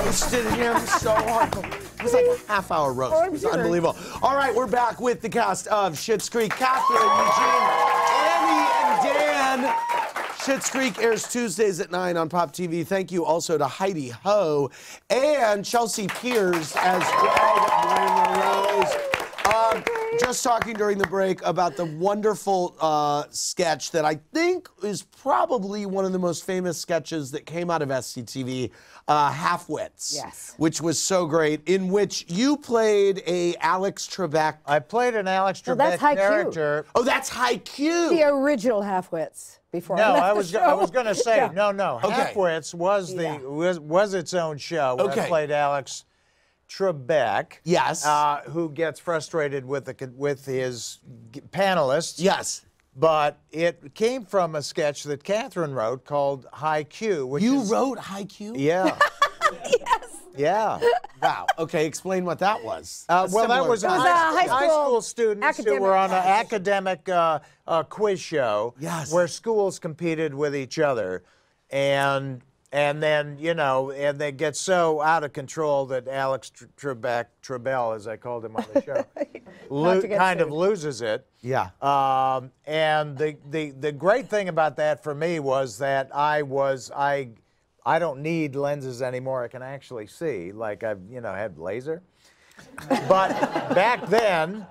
roasted him so hard. It was like a half-hour roast. It was unbelievable. All right, we're back with the cast of Schitt's Creek. Catherine, Eugene, Andy, and Dan. Schitt's Creek airs Tuesdays at 9 on Pop TV. Thank you also to Heidi Ho and Chelsea Piers as well. Just talking during the break about the wonderful sketch that I think is probably one of the most famous sketches that came out of SCTV, Half-Wits. Yes. Which was so great, in which you played a Alex Trebek. I played an Alex Trebek that's High Q. character. Oh, that's High Q. The original Half-Wits. Before No, I I was going to say no. Okay. Half-Wits was was its own show. Where I played Alex Trebek. Yes. Who gets frustrated with his panelists. Yes. But it came from a sketch that Catherine wrote called High Q. Which you wrote High Q? Yeah. Yes. Yeah. Wow. Okay, explain what that was. Well, that was high school students who were on an academic quiz show where schools competed with each other. And then, you know, and they get so out of control that Alex Trebek, as I called him on the show, kind of loses it. Yeah. And the great thing about that for me was that I don't need lenses anymore. I can actually see, like I've, had laser. But back then,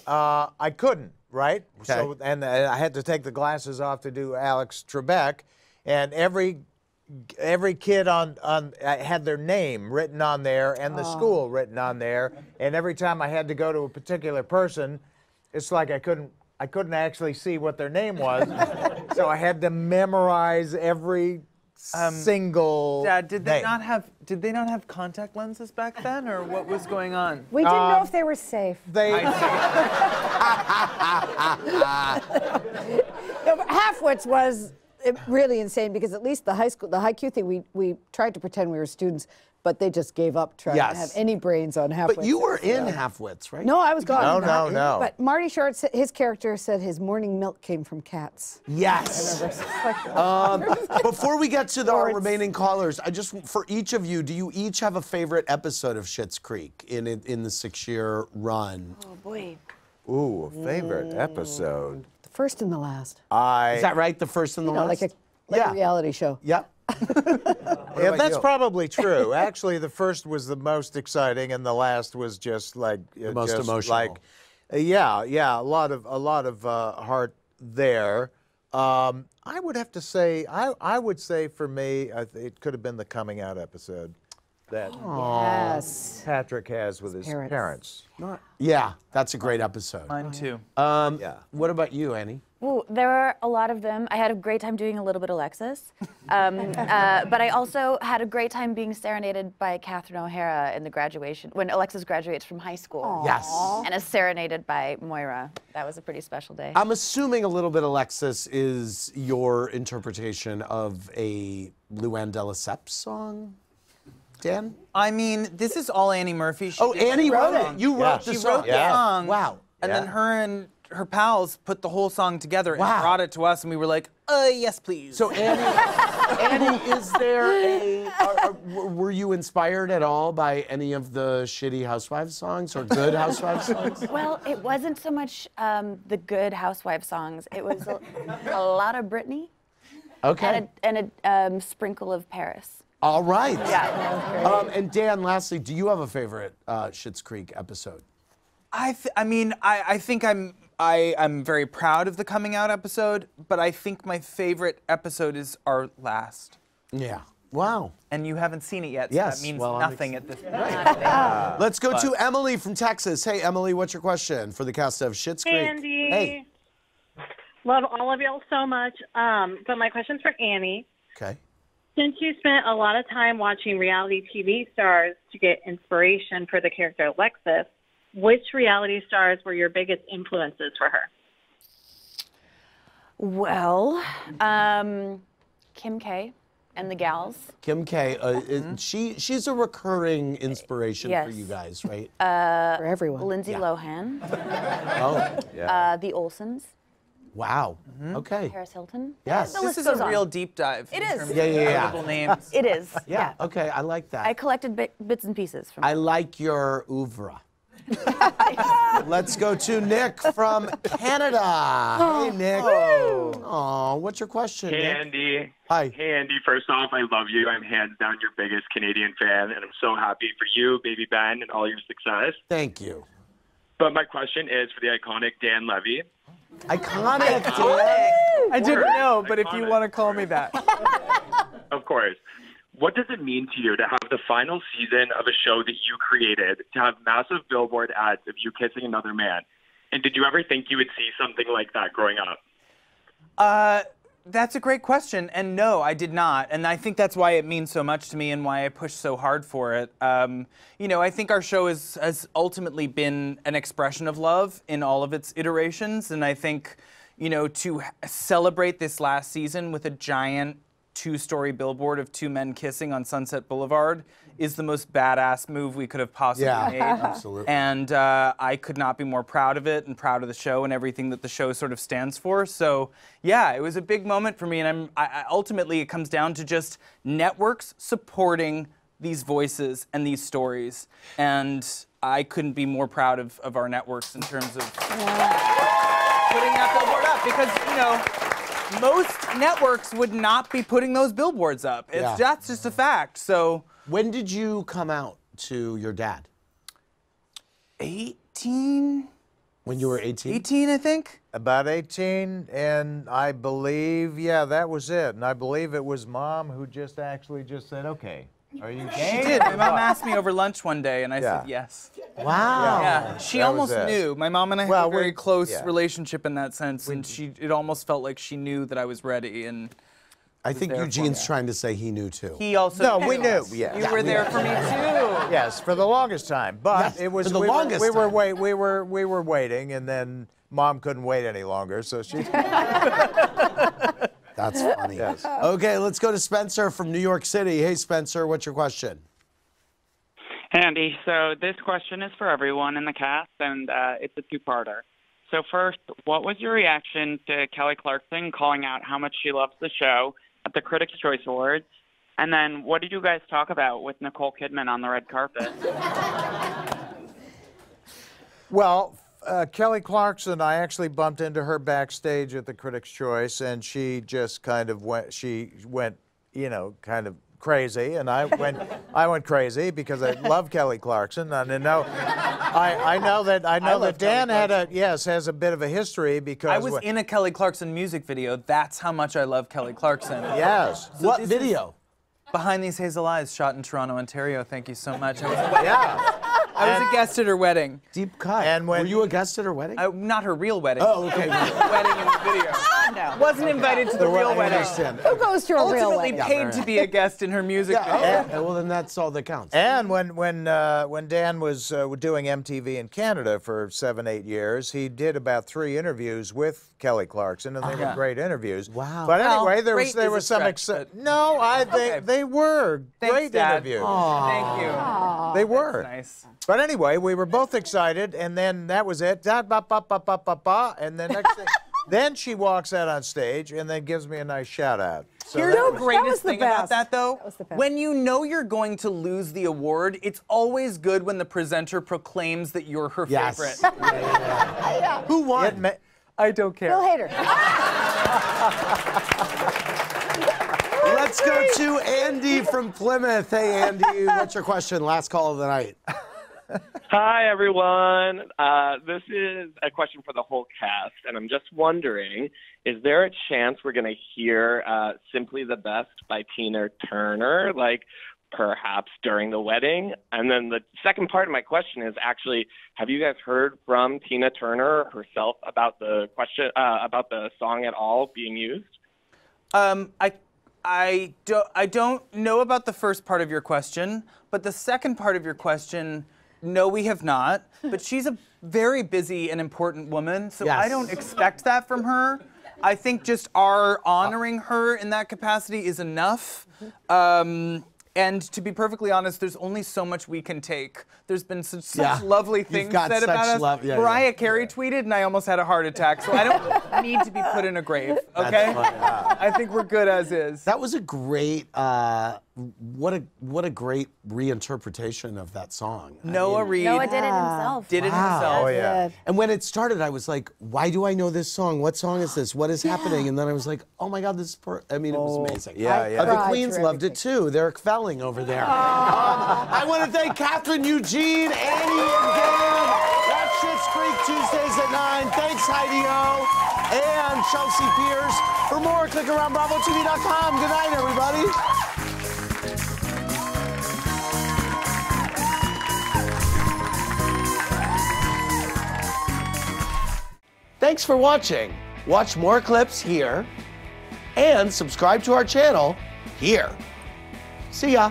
I couldn't, right? Okay. So, and I had to take the glasses off to do Alex Trebek, and every kid had their name written on there and the school written on there, and every time I had to go to a particular person, it's like I couldn't actually see what their name was, so I had to memorize every single Dad, did they name. not have contact lenses back then, or what was going on? We didn't know if they were safe. Half-Wits was really insane because at least the High Q thing, we tried to pretend we were students, but they just gave up trying to have any brains on Half-Wits. But you were in Half-Wits, right? No, I was gone. No. But Marty Short, his character said his morning milk came from cats. Yes. Before we get to our remaining callers, for each of you, do you each have a favorite episode of Schitt's Creek in the 6-year run? Oh boy. Ooh, favorite episode. The first and the last. Is that right? The first and the last? Like a reality show. Yep. Yeah, that's probably true. Actually, the first was the most exciting, and the last was just like the most emotional. Yeah, a lot of heart there. I would have to say, I would say for me, it could have been the coming out episode that Patrick has with his parents. Yeah, that's a great episode. Mine too. What about you, Annie? Ooh, there were a lot of them. I had a great time doing a little bit of Alexis. But I also had a great time being serenaded by Catherine O'Hara in the graduation, when Alexis graduates from high school. Aww. Yes. And is serenaded by Moira. That was a pretty special day. I'm assuming a little bit Alexis is your interpretation of a Luann de Lesseps song? Dan? I mean, this is all Annie Murphy. Annie wrote it. You wrote the song. She wrote the song. Wow. And then her and her pals put the whole song together and brought it to us, and we were like, yes, please. So Annie, is there were you inspired at all by any of the shitty Housewives songs or good Housewives songs? Well, it wasn't so much the good Housewives songs. It was a lot of Britney. Okay. And a sprinkle of Paris. All right. Yeah. And Dan, lastly, do you have a favorite Schitt's Creek episode? I think I'm very proud of the coming out episode, but I think my favorite episode is our last. Yeah. Wow. And you haven't seen it yet, so that means nothing at this point. Right. Let's go to Emily from Texas. Hey, Emily, what's your question for the cast of Schitt's Creek? Hey, Andy. Hey. Love all of y'all so much. But my question's for Annie. Okay. Since you spent a lot of time watching reality TV stars to get inspiration for the character Alexis, which reality stars were your biggest influences for her? Well, Kim K and the gals. Kim K, she's a recurring inspiration for you guys, right? For everyone. Lindsay Lohan. Oh, The Olsens. Wow. Okay. Paris Hilton. Yes. The This list is goes a on. real deep dive. It in is. terms of Yeah. notable names. It is. Yeah. Okay. I like that. I collected bits and pieces from. I like your oeuvre. Let's go to Nick from Canada. Hey, Nick. Oh, what's your question, Hey, Nick? Andy. Hi. Hey, Andy. First off, I love you. I'm hands down your biggest Canadian fan, and I'm so happy for you, baby Ben, and all your success. Thank you. But my question is for the iconic Dan Levy. Iconic. I didn't know, but if you Iconic. want to call me that. Of course. What does it mean to you to have the final season of a show that you created, to have massive billboard ads of you kissing another man? And did you ever think you would see something like that growing up? That's a great question, and no, I did not. And I think that's why it means so much to me and why I pushed so hard for it. You know, I think our show has ultimately been an expression of love in all of its iterations, and I think, you know, to celebrate this last season with a giant two-story billboard of two men kissing on Sunset Boulevard is the most badass move we could have possibly made. Absolutely. And I could not be more proud of it and proud of the show and everything that the show sort of stands for. So yeah, it was a big moment for me. And ultimately it comes down to just networks supporting these voices and these stories. And I couldn't be more proud of our networks in terms of putting that billboard up, because, you know, most networks would not be putting those billboards up. That's just a fact. So when did you come out to your dad? 18? When you were 18? 18, I think. About 18, and I believe, yeah, that was it. And I believe it was Mom who just said, okay, are you gay? She did. My mom asked me over lunch one day, and I said yes. Wow. Yeah, she That almost was it. knew. My mom and I had a very close yeah. relationship in that sense, and it almost felt like she knew that I was ready. And I think there for Eugene's me. trying to say he knew too. he also No, knew. we knew, yeah. You were there for me too. Yes, for the longest time. But Yes, it was for the we longest were, time. we were waiting, and then Mom couldn't wait any longer, so she. That's funny. Yes. Okay, let's go to Spencer from New York City. Hey, Spencer, what's your question? Andy, so this question is for everyone in the cast, and it's a two-parter. So first, what was your reaction to Kelly Clarkson calling out how much she loves the show at the Critics' Choice Awards? And then what did you guys talk about with Nicole Kidman on the red carpet? Well, Kelly Clarkson, I actually bumped into her backstage at the Critics' Choice, and she just kind of went, you know, kind of crazy, and I went crazy because I love Kelly Clarkson, and I know that Dan has a bit of a history because I was in a Kelly Clarkson music video. That's how much I love Kelly Clarkson. Yes. What video? Behind These Hazel Eyes, shot in Toronto, Ontario. Thank you so much. Yeah. I was a guest at her wedding. Deep cut. And when- Were you a guest at her wedding? Not her real wedding. Oh, okay. Wedding in the video. No. Wasn't invited to the real I wedding. understand. Who goes to a real Ultimately wedding? paid to be a guest in her music video. Yeah, well, then that's all that counts. And when Dan was doing MTV in Canada for 7-8 years, he did about 3 interviews with Kelly Clarkson, and they were great interviews. Wow. But anyway, there great was is a some. stretch, but- They were Thanks, great Dad. interviews. Thank you. They were. Nice. But anyway, we were both excited, and then that was it. And then next thing, then she walks out on stage and then gives me a nice shout out. So Here's that the was- greatest the thing about best. that, though. That was the best. When you know you're going to lose the award, it's always good when the presenter proclaims that you're her Yes. favorite. Who won? it ma- I don't care. Bill Hader. Let's go to Andy from Plymouth. Hey, Andy, what's your question? Last call of the night. Hi, everyone. This is a question for the whole cast, and I'm just wondering, is there a chance we're going to hear Simply the Best by Tina Turner, like perhaps during the wedding? And then the second part of my question is actually, have you guys heard from Tina Turner herself about the question, about the song at all being used? I don't know about the first part of your question, but the second part of your question, no, we have not. But she's a very busy and important woman, so Yes. I don't expect that from her. I think just our honoring her in that capacity is enough. And to be perfectly honest, there's only so much we can take. There's been such Yeah. lovely You've things got said such about us. love- yeah, Mariah yeah. Carey tweeted, and I almost had a heart attack. So need to be put in a grave, okay? I think we're good as is. That was a great, what a great reinterpretation of that song. Noah Did it himself. Did it himself. Oh, yeah. And when it started, I was like, why do I know this song? What song is this? What is happening? And then I was like, oh my God, this is, I mean, it was amazing. Yeah. The Queens loved it too. They're felling over there. I want to thank Catherine, Eugene, Annie, and Dan. That's Schitt's Creek Tuesdays at 9. Thanks, Heidi O. And Chelsea Pierce. For more, click around BravoTV.com. Good night, everybody. Thanks for watching. Watch more clips here and subscribe to our channel here. See ya.